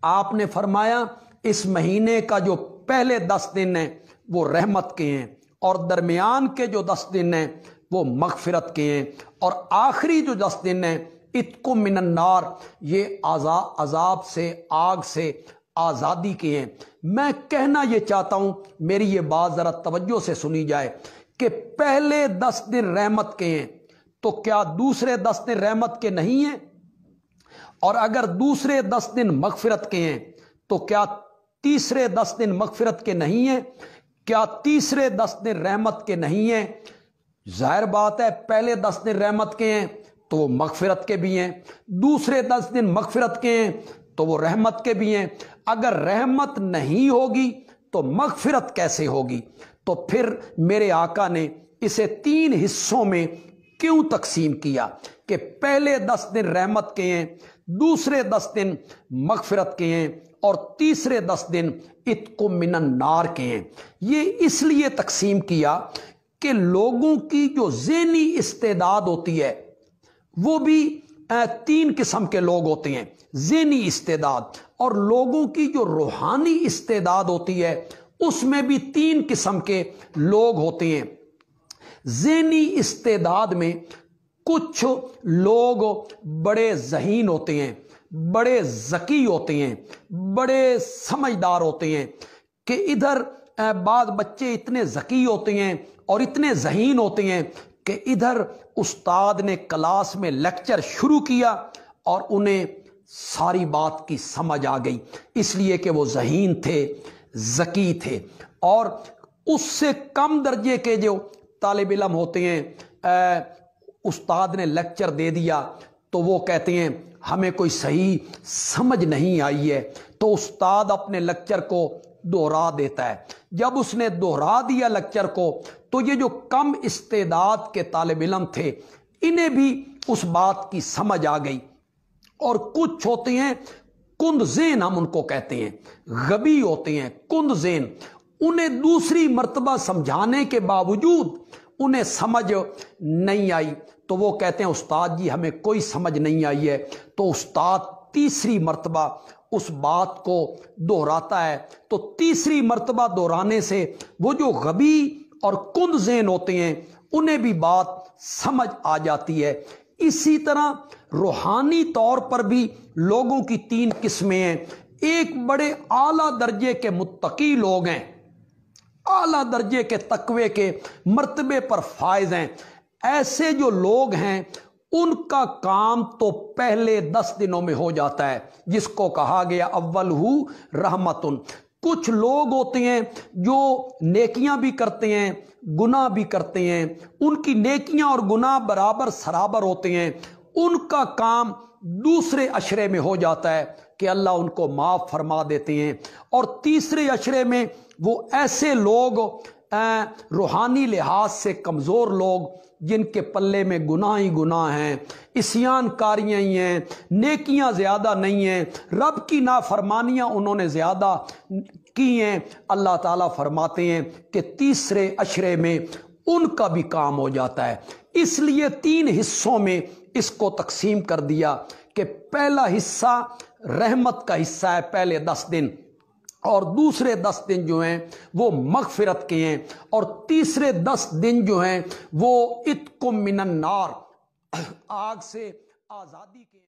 آپ نے فرمایا اس مہینے کا جو پہلے 10 دن ہیں وہ رحمت کے ہیں، اور درمیان کے جو 10 دن ہیں وہ مغفرت کے ہیں، اور آخری جو 10 دن ہیں اتقم من النار، یہ عذاب سے، آگ سے آزادی کے ہیں۔ میں کہنا یہ چاہتا ہوں، میری یہ بات ذرا توجہ سے سنی جائے، کہ پہلے 10 دن رحمت کے ہیں تو کیا دوسرے 10 دن رحمت کے نہیں ہیں؟ اور اگر دوسرے 10 دن مغفرت کے ہیں تو کیا تیسرے 10 دن مغفرت کے نہیں ہیں؟ کیا تیسرے 10 دن رحمت کے نہیں ہیں؟ ظاہر بات ہے، پہلے 10 دن رحمت کے ہیں تو وہ مغفرت کے بھی ہیں، دوسرے 10 دن مغفرت کے ہیں تو وہ رحمت کے بھی ہیں۔ اگر رحمت نہیں ہوگی تو مغفرت کیسے ہوگی؟ تو پھر میرے آقا نے اسے 3 حصوں میں کیوں تقسیم کیا کہ پہلے 10 دن رحمت کے ہیں، دوسرے 10 دن مغفرت کے ہیں، اور تیسرے 10 دن اتقم من النار کے ہیں؟ یہ اس لیے تقسیم کیا کہ لوگوں کی جو ذہنی استعداد ہوتی ہے وہ بھی 3 قسم کے لوگ ہوتے ہیں، ذہنی استعداد، اور لوگوں کی جو روحانی استعداد ہوتی ہے اس میں بھی 3 قسم کے لوگ ہوتے ہیں۔ ذہنی استعداد میں کچھ لوگ بڑے ذہین ہوتے ہیں، بڑے ذکی ہوتے ہیں، بڑے سمجھدار ہوتے ہیں، کہ ادھر بعض بچے اتنے ذکی ہوتے ہیں اور اتنے ذہین ہوتے ہیں کہ ادھر استاد نے کلاس میں لیکچر شروع کیا اور انہیں ساری بات کی سمجھ آ گئی، اس لیے کہ وہ ذہین تھے، ذکی تھے۔ اور اس سے کم درجے کے جو طالب علم ہوتے ہیں، استاد نے لیکچر دے دیا تو وہ کہتے ہیں ہمیں کوئی صحیح سمجھ نہیں آئی ہے، تو استاد اپنے لیکچر کو دوہرا دیتا ہے۔ جب اس نے دوہرا دیا لیکچر کو تو یہ جو کم استعداد کے طالب علم تھے انہیں بھی اس بات کی سمجھ آ گئی۔ اور کچھ ہوتے ہیں کند ذہن، ہم ان کو کہتے ہیں، غبی ہوتے ہیں، کند ذہن، انہیں دوسری مرتبہ سمجھانے کے باوجود انہیں سمجھ نہیں آئی تو وہ کہتے ہیں استاد جی ہمیں کوئی سمجھ نہیں آئی ہے، تو استاد تیسری مرتبہ اس بات کو دہراتا ہے، تو تیسری مرتبہ دہرانے سے وہ جو غبی اور کند ذہن ہوتے ہیں انہیں بھی بات سمجھ آ جاتی ہے۔ اسی طرح روحانی طور پر بھی لوگوں کی 3 قسمیں ہیں۔ ایک بڑے اعلیٰ درجے کے متقی لوگ ہیں، اعلیٰ درجے کے تقوی کے مرتبے پر فائز ہیں۔ ایسے جو لوگ ہیں ان کا کام تو پہلے 10 دنوں میں ہو جاتا ہے، جس کو کہا گیا اول ہو رحمتن۔ کچھ لوگ ہوتے ہیں جو نیکیاں بھی کرتے ہیں، گناہ بھی کرتے ہیں، ان کی نیکیاں اور گناہ برابر سرابر ہوتے ہیں، ان کا کام دوسرے عشرے میں ہو جاتا ہے کہ اللہ ان کو معاف فرما دیتے ہیں۔ اور تیسرے عشرے میں وہ ایسے لوگ روحانی لحاظ سے کمزور لوگ جن کے پلے میں گناہ ہی گناہ ہیں، عصیان کاریاں ہی ہیں، نیکیاں زیادہ نہیں ہیں، رب کی نافرمانیاں انہوں نے زیادہ کی ہیں، اللہ تعالیٰ فرماتے ہیں کہ تیسرے عشرے میں ان کا بھی کام ہو جاتا ہے۔ اس لیے 3 حصوں میں اس کو تقسیم کر دیا کہ پہلا حصہ رحمت کا حصہ ہے، پہلے 10 دن، اور دوسرے 10 دن جو ہیں وہ مغفرت کے ہیں، اور تیسرے 10 دن جو ہیں وہ اتقم من النار، آگ سے آزادی کے